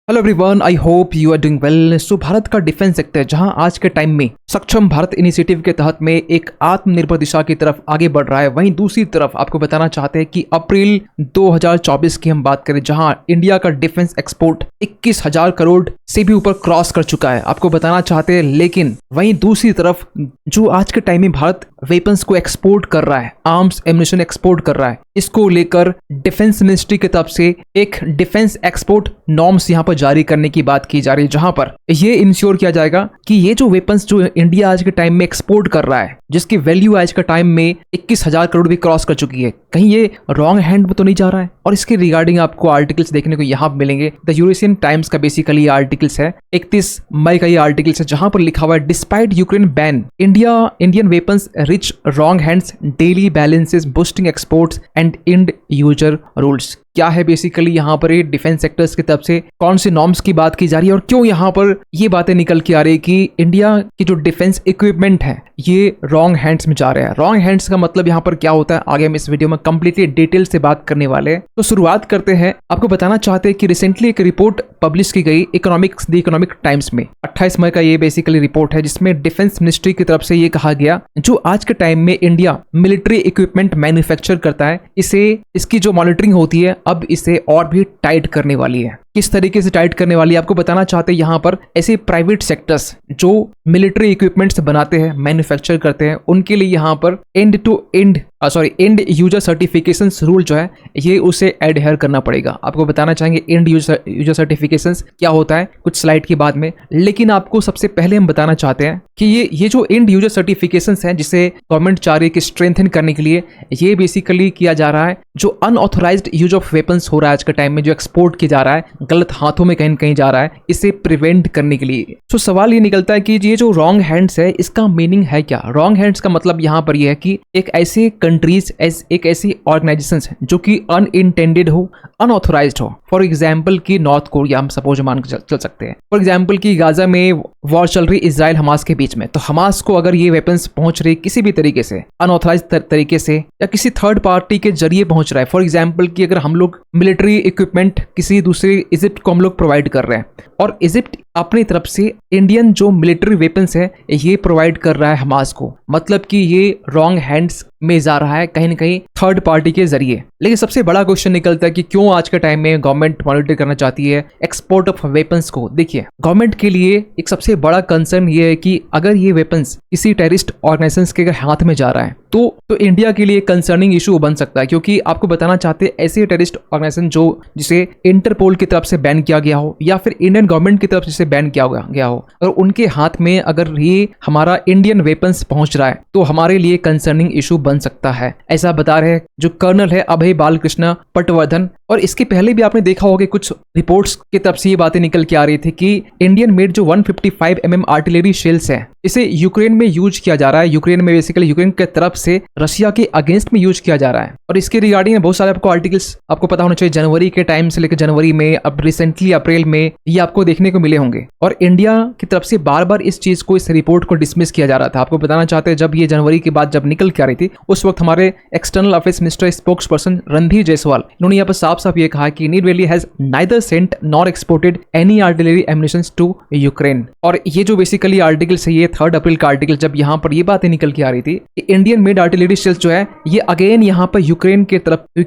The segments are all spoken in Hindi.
Hello everyone, I hope you are doing well. So Bharat का डिफेंस सेक्टर जहां आज के टाइम में सक्षम भारत इनिशिएटिव के तहत में एक आत्मनिर्भर दिशा की तरफ आगे बढ़ रहा है, वहीं दूसरी तरफ आपको बताना चाहते हैं कि अप्रैल 2024 की हम बात करें जहां इंडिया का डिफेंस एक्सपोर्ट 21,000 करोड़ से भी ऊपर क्रॉस कर चुका है, आपको बताना चाहते हैं। लेकिन वहीं दूसरी तरफ जो आज के टाइम में भारत वेपन्स को एक्सपोर्ट कर रहा है, आर्म्स एम्युनिशन एक्सपोर्ट कर रहा है, इसको लेकर डिफेंस मिनिस्ट्री की तरफ से एक डिफेंस एक्सपोर्ट नॉर्म्स यहाँ पर जारी करने की बात की जा रही है, जहां पर ये इंश्योर किया जाएगा कि ये जो वेपन्स जो इंडिया आज के टाइम में एक्सपोर्ट कर रहा है, जिसकी वैल्यू आज के टाइम में 21,000 करोड़ भी क्रॉस कर चुकी है, कहीं ये रॉन्ग हैंड में तो नहीं जा रहा है। और इसके रिगार्डिंग आपको आर्टिकल्स देखने को यहाँ मिलेंगे। द यूरेशियन टाइम्स का बेसिकली आर्टिकल्स है, 31 मई का ये आर्टिकल्स है, जहां पर लिखा हुआ है despite Ukraine ban Indian weapons reach wrong hands, Delhi balances, boosting exports and end user rules. क्या है बेसिकली यहाँ पर ये डिफेंस सेक्टर्स की तरफ से कौन से नॉर्म्स की बात की जा रही है और क्यों यहाँ पर ये बातें निकल के आ रही है कि इंडिया की जो डिफेंस इक्विपमेंट है ये रॉन्ग हैंड्स में जा रहे हैं। रॉन्ग हैंड्स का मतलब यहाँ पर क्या होता है, आगे हम इस वीडियो में कंप्लीटली डिटेल से बात करने वाले हैं। तो शुरुआत करते हैं। आपको बताना चाहते हैं कि रिसेंटली एक रिपोर्ट पब्लिश की गई द इकोनॉमिक टाइम्स में, 28 मई का ये बेसिकली रिपोर्ट है, जिसमें डिफेंस मिनिस्ट्री की तरफ से ये कहा गया जो आज के टाइम में इंडिया मिलिट्री इक्विपमेंट मैन्युफैक्चर करता है, इसकी जो मॉनिटरिंग होती है अब इसे और भी टाइट करने वाली है। किस तरीके से टाइट करने वाली है आपको बताना चाहते हैं। यहाँ पर ऐसे प्राइवेट सेक्टर्स जो मिलिट्री इक्विपमेंट्स बनाते हैं, मैन्युफैक्चर करते हैं, उनके लिए यहाँ पर एंड यूजर सर्टिफिकेशन रूल जो है ये उसे एडहेयर करना पड़ेगा। आपको बताना चाहेंगे एंड यूजर सर्टिफिकेशन क्या होता है कुछ स्लाइड के बाद में, लेकिन आपको सबसे पहले हम बताना चाहते हैं कि ये जो एंड यूजर सर्टिफिकेशन है जिसे गवर्नमेंट चाह रही है कि स्ट्रेंथन करने के लिए, ये बेसिकली किया जा रहा है जो अनऑथोराइज्ड यूज ऑफ वेपन्स हो रहा है आज के टाइम में, जो एक्सपोर्ट किया जा रहा है, गलत हाथों में कहीं न कहीं जा रहा है, इसे प्रिवेंट करने के लिए। तो सवाल ये निकलता है कि ये जो रॉन्ग हैंड्स है इसका मीनिंग है क्या। रॉन्ग हैंड्स का मतलब यहाँ पर यह है कि एक ऐसे कंट्रीज एक ऐसी ऑर्गेनाइजेशन है जो कि अनइंटेंडेड हो, अनऑथोराइज्ड हो। फॉर एग्जाम्पल की नॉर्थ कोरिया हम सपोज मान के चल सकते हैं। फॉर एग्जाम्पल की गाजा में वॉर चल रही इजराइल हमास के बीच में, तो हमास को अगर ये वेपन्स पहुंच रही किसी भी तरीके से अनऑथोराइज्ड तरीके से या किसी थर्ड पार्टी के जरिए पहुंच रहा है, फॉर एग्जाम्पल की अगर हम लोग मिलिट्री इक्विपमेंट किसी दूसरे इजिप्ट को हम लोग प्रोवाइड कर रहे हैं और इजिप्ट अपनी तरफ से इंडियन जो मिलिट्री वेपन्स है ये प्रोवाइड कर रहा है हमास को, मतलब कि ये रॉन्ग हैंड्स में जा रहा है कहीं न कहीं थर्ड पार्टी के जरिए। लेकिन सबसे बड़ा क्वेश्चन निकलता है कि क्यों आज के टाइम में गवर्नमेंट मॉनिटर करना चाहती है एक्सपोर्ट ऑफ वेपन्स को। देखिए, गवर्नमेंट के लिए एक सबसे बड़ा कंसर्न ये है कि अगर ये वेपन्स किसी टेररिस्ट ऑर्गेनाइजेशंस के हाथ में जा रहा है तो इंडिया के लिए कंसर्निंग इशू बन सकता है, क्योंकि आपको बताना चाहते हैं ऐसे टेररिस्ट ऑर्गेनाइजेशन जिसे इंटरपोल की तरफ से बैन किया गया हो या फिर इंडियन गवर्नमेंट की तरफ से बैन किया गया हो, और उनके हाथ में अगर ये हमारा इंडियन वेपन्स पहुंच रहा है तो हमारे लिए कंसर्निंग इशू बन सकता है, ऐसा बता रहे हैं जो कर्नल है अभय बालकृष्ण पटवर्धन। और इसके पहले भी आपने देखा होगा कुछ रिपोर्ट्स की तरफ से ये बातें निकल के आ रही थी कि इंडियन मेड जो 155 mm आर्टिलरी शेल्स है इसे यूक्रेन में यूज किया जा रहा है। यूक्रेन में बेसिकली यूक्रेन के तरफ से रशिया के अगेंस्ट में यूज किया जा रहा है। और इसके रिगार्डिंग बहुत सारे आपको आर्टिकल्स आपको पता होना चाहिए, जनवरी के टाइम से लेकर जनवरी में, अब रिसेंटली अप्रैल में ये आपको देखने को मिले होंगे। और इंडिया की तरफ से बार बार इस चीज को, इस रिपोर्ट को डिसमिस किया जा रहा था। आपको बताना चाहते हैं जब ये जनवरी के बाद जब निकल के आ रही थी उस वक्त हमारे external affairs minister spokesperson Randhir Jaiswal, इन्होंने यहाँ पर साफ साफ ये कहा कि New Delhi has neither sent nor exported any artillery ammunitions to Ukraine. और ये जो बेसिकली आर्टिकल्स है, ये 3 अप्रैल का आर्टिकल जब यहाँ पर ये बातें निकल के आ रही थी कि इंडियन मेड आर्टिलरी शेल्स जो है ये अगेन यहाँ पर यूक्रेन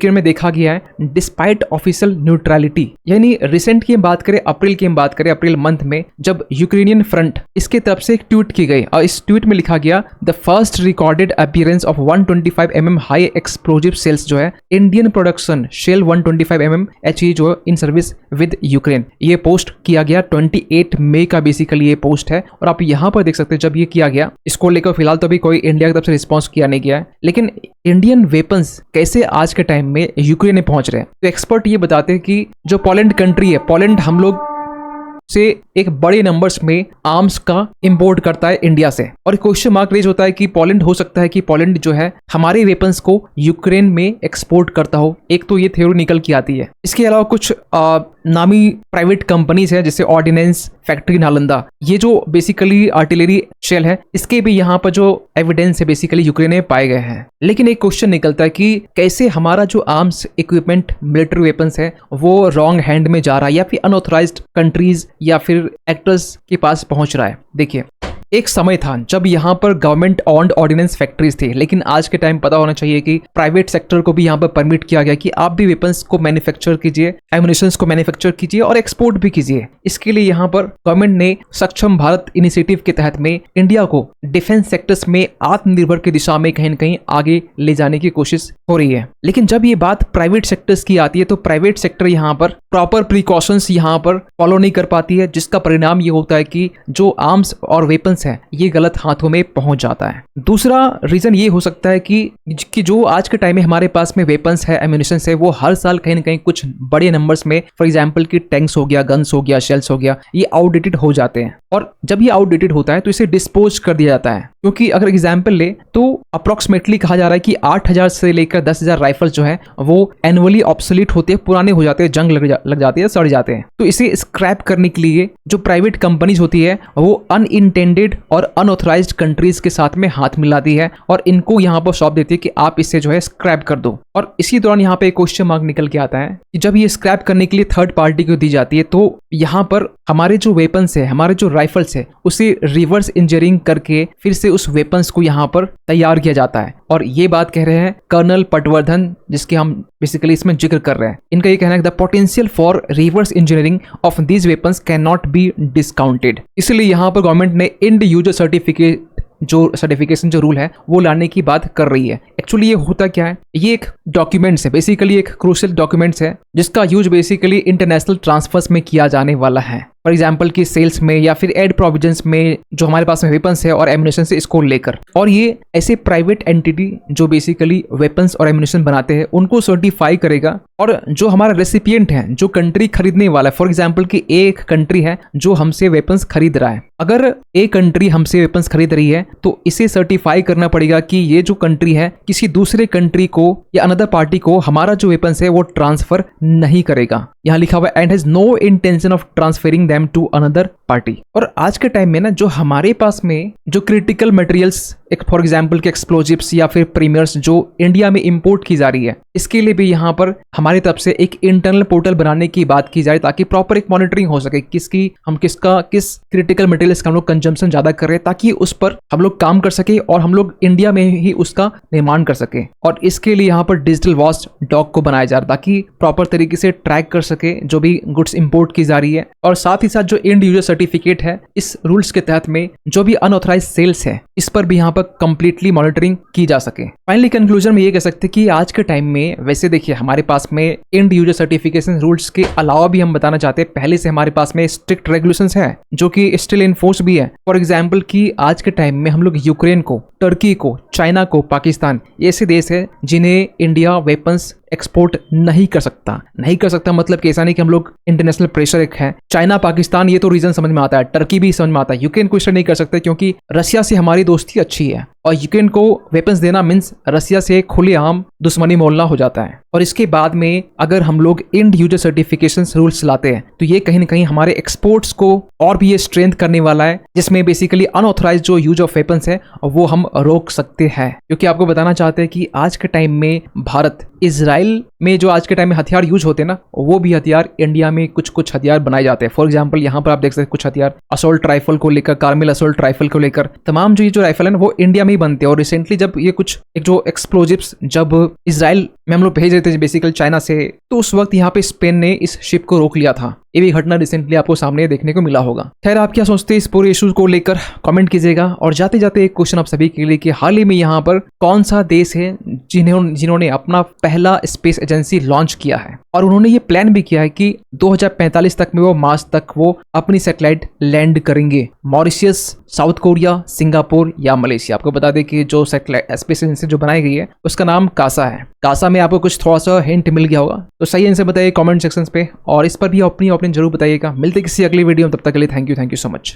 में देखा गया है डिस्पाइट ऑफिशियल न्यूट्रलिटी। यानी रिसेंट की हम बात करें, अप्रैल मंथ में जब यूक्रेनियन फ्रंट इसके तरफ से एक ट्वीट की गई और इस ट्वीट में लिखा गया the first recorded appearance of 125 mm high explosive shells जो है Indian production shell 125 mm HE जो इन सर्विस विद यूक्रेन। ये पोस्ट किया गया 28 मई का बेसिकली ये पोस्ट है। और आप यहाँ पर देख सकते हैं जब ये किया गया, इसको लेकर फिलहाल तो अभी कोई इंडिया की तरफ से रिस्पॉन्स किया नहीं गया है, लेकिन इंडियन वेपन्स कैसे आज के टाइम में यूक्रेन में पहुंच रहे हैं। तो एक्सपर्ट ये बताते हैं कि जो पोलैंड कंट्री है, पोलैंड हम लोग से एक बड़े नंबर्स में आर्म्स का इंपोर्ट करता है इंडिया से। और क्वेश्चन मार्क रेज होता है कि पोलैंड हो सकता है कि पोलैंड जो है हमारे वेपन्स को यूक्रेन में एक्सपोर्ट करता हो। एक तो ये थ्योरी निकल के आती है। इसके अलावा कुछ नामी प्राइवेट कंपनीज है जैसे ऑर्डिनेंस फैक्ट्री नालंदा, ये जो बेसिकली आर्टिलरी शेल है, इसके भी यहाँ पर जो एविडेंस है बेसिकली यूक्रेन में पाए गए हैं। लेकिन एक क्वेश्चन निकलता है कि कैसे हमारा जो आर्म्स इक्विपमेंट मिलिट्री वेपन्स है वो रॉन्ग हैंड में जा रहा है या फिर अनऑथराइज्ड कंट्रीज या फिर एक्टर्स के पास पहुंच रहा है। देखिए, एक समय था जब यहाँ पर गवर्नमेंट ऑन्ड ऑर्डिनेंस फैक्ट्रीज थी, लेकिन आज के टाइम पता होना चाहिए कि प्राइवेट सेक्टर को भी यहाँ पर परमिट किया गया कि आप भी वेपन्स को मैन्युफैक्चर कीजिए, एम्युनिशंस को मैन्युफैक्चर कीजिए और एक्सपोर्ट भी कीजिए। इसके लिए यहाँ पर गवर्नमेंट ने सक्षम भारत इनिशिएटिव के तहत में इंडिया को डिफेंस सेक्टर्स में आत्मनिर्भर की दिशा में कहीं न कहीं आगे ले जाने की कोशिश हो रही है। लेकिन जब ये बात प्राइवेट सेक्टर्स की आती है तो प्राइवेट सेक्टर यहाँ पर प्रॉपर प्रिकॉशंस यहाँ पर फॉलो नहीं कर पाती है, जिसका परिणाम ये होता है कि जो आर्म्स और वेपन्स है ये गलत हाथों में पहुंच जाता है। दूसरा रीजन ये हो सकता है कि जो आज के टाइम में हमारे पास में वेपन्स है, एम्युनिशन है, वो हर साल कहीं ना कहीं कुछ बड़े नंबर्स में, फॉर एग्जांपल कि टैंक्स हो गया, गन्स हो गया, शेल्स हो गया, ये आउटडेटेड हो जाते हैं। और जब ये आउटडेटेड होता है तो इसे डिस्पोज कर दिया जाता है। क्योंकि अगर एग्जाम्पल ले तो अप्रोक्सीमेटली कहा जा रहा है कि 8,000 से लेकर 10,000 राइफल्स जो है वो एनुअली ऑब्सोलीट होते हैं, पुराने हो जाते हैं, जंग लग जाते हैं, सड़ जाते हैं। तो इसे स्क्रैप करने के लिए जो प्राइवेट कंपनीज होती है वो अनइंटेंडेड और अनऑथराइज्ड कंट्रीज के साथ में हाथ मिलाती है और इनको यहाँ पर सौंप देती है कि आप इसे जो है स्क्रैप कर दो। और इसी दौरान यहाँ पे एक क्वेश्चन मार्क निकल के आता है कि जब ये स्क्रैप करने के लिए थर्ड पार्टी को दी जाती है तो यहाँ पर हमारे जो वेपन्स है, हमारे जो राइफल्स है, उसे रिवर्स इंजीनियरिंग करके फिर से उस वेपन्स को यहाँ पर तैयार किया जाता है। और ये बात कह रहे हैं कर्नल पटवर्धन, जिसके हम बेसिकली इसमें जिक्र कर रहे हैं। इनका ये कहना है the potential for reverse engineering of these weapons can not be discounted. इसलिए यहाँ पर गवर्नमेंट ने एंड यूजर सर्टिफिकेशन जो रूल है वो लाने की बात कर रही है। एक्चुअली ये होता क्या है, ये एक डॉक्यूमेंट्स है, बेसिकली एक क्रूशियल डॉक्यूमेंट्स है जिसका यूज बेसिकली इंटरनेशनल ट्रांसफर्स में किया जाने वाला है। फॉर एग्जाम्पल की सेल्स में या फिर एड प्रोविजंस में जो हमारे पास में वेपन्स है और एम्युनिशन से इसको लेकर। और ये ऐसे प्राइवेट एंटिटी जो बेसिकली वेपन्स और एम्युनिशन बनाते हैं उनको सर्टिफाई करेगा। और जो हमारा रेसिपिएंट है, जो कंट्री खरीदने वाला है, फॉर एग्जाम्पल की एक कंट्री है जो हमसे वेपन्स खरीद रहा है, अगर एक कंट्री हमसे वेपन्स खरीद रही है तो इसे सर्टिफाई करना पड़ेगा कि ये जो कंट्री है किसी दूसरे कंट्री को या अनदर पार्टी को हमारा जो वेपन्स है वो ट्रांसफर नहीं करेगा। यहाँ लिखा हुआ and has no intention of transferring them to another party. और आज के टाइम में ना जो हमारे पास में जो क्रिटिकल मटेरियल्स, एक फॉर एग्जाम्पल के एक्सप्लोजिव्स या फिर प्रीमियर्स जो इंडिया में इंपोर्ट की जा रही है, इसके लिए भी यहाँ पर हमारी तरफ से एक इंटरनल पोर्टल बनाने की बात की जाए ताकि प्रॉपर एक मॉनिटरिंग हो सके किस क्रिटिकल मटेरियल्स का हम लोग कंजम्पशन ज्यादा कर रहे हैं, ताकि उस पर हम लोग काम कर सके और हम लोग इंडिया में ही उसका निर्माण कर सके। और इसके लिए यहाँ पर डिजिटल वॉच डॉग को बनाया जा रहा है ताकि प्रॉपर तरीके से ट्रैक कर सके जो भी गुड्स इंपोर्ट की जा रही है। और साथ ही साथ जो एंड यूजर सर्टिफिकेट है, इस रूल्स के तहत में जो भी अनऑथराइज सेल्स है इस पर भी यहाँ पर कंप्लीटली मॉनिटरिंग की जा सके। फाइनली कंक्लूजन में ये कह सकते हैं कि आज के टाइम में वैसे देखिए हमारे पास में एंड यूजर सर्टिफिकेशन रूल्स के अलावा भी हम बताना चाहते हैं पहले से हमारे पास में स्ट्रिक्ट रेगुलेशंस है जो कि स्टिल इन फोर्स भी है। फॉर एग्जाम्पल कि आज के टाइम में हम लोग यूक्रेन को, टर्की को, चाइना को, पाकिस्तान, ऐसे देश है जिन्हें इंडिया वेपन्स एक्सपोर्ट नहीं कर सकता मतलब कि ऐसा नहीं कि हम लोग इंटरनेशनल प्रेशर एक है। चाइना, पाकिस्तान ये तो रीजन समझ में आता है, टर्की भी समझ में आता है। यूक्रेन को इस तरह नहीं कर सकते क्योंकि रशिया से हमारी दोस्ती अच्छी है और यूक्रेन को वेपन्स देना मीन्स रशिया से खुलेआम दुश्मनी मोलना हो जाता है। और इसके बाद में अगर हम लोग एंड यूजर सर्टिफिकेशन रूल्स लाते हैं तो ये कहीं ना कहीं हमारे एक्सपोर्ट्स को और भी ये स्ट्रेंथ करने वाला है, जिसमें बेसिकली अनऑथराइज जो यूज ऑफ वेपन्स है वो हम रोक सकते हैं। क्योंकि आपको बताना चाहते हैं कि आज के टाइम में भारत, इजराइल में जो आज के टाइम में हथियार यूज होते हैं ना, वो भी हथियार इंडिया में कुछ हथियार बनाए जाते हैं। फॉर एग्जांपल यहाँ पर आप देख सकते हैं कुछ हथियार असोल्ट राइफल को लेकर, कार्मेल असोल्ट राइफल को लेकर, तमाम जो ये जो राइफल है ना वो इंडिया में ही बनते हैं। और रिसेंटली जब ये कुछ एक जो एक्सप्लोजिव्स जब इजराइल में हम लोग भेज रहे थे बेसिकली चाइना से, तो उस वक्त यहाँ पे स्पेन ने इस शिप को रोक लिया था। ये भी घटना रिसेंटली आपको सामने देखने को मिला होगा। खैर, आप क्या सोचते हैं इस पूरे इश्यूज को लेकर, कमेंट कीजिएगा। और जाते जाते एक क्वेश्चन आप सभी के लिए कि हाल ही में यहाँ पर कौन सा देश है जिन्होंने अपना पहला स्पेस एजेंसी लॉन्च किया है। और उन्होंने ये प्लान भी किया है कि 2045 तक में वो मार्स तक वो अपनी सैटेलाइट लैंड करेंगे, मॉरिशियस, साउथ कोरिया, सिंगापुर या मलेशिया। आपको बता दें कि जो सैटेलाइट स्पेस एजेंसी जो बनाई गई है उसका नाम कासा है। कासा में आपको कुछ थोड़ा सा हिंट मिल गया होगा, तो सही आंसर बताइए कमेंट सेक्शन पे, और इस पर भी अपनी ओपिनियन जरूर बताइएगा। मिलते किसी अगली वीडियो में, तब तक के लिए थैंक यू सो मच।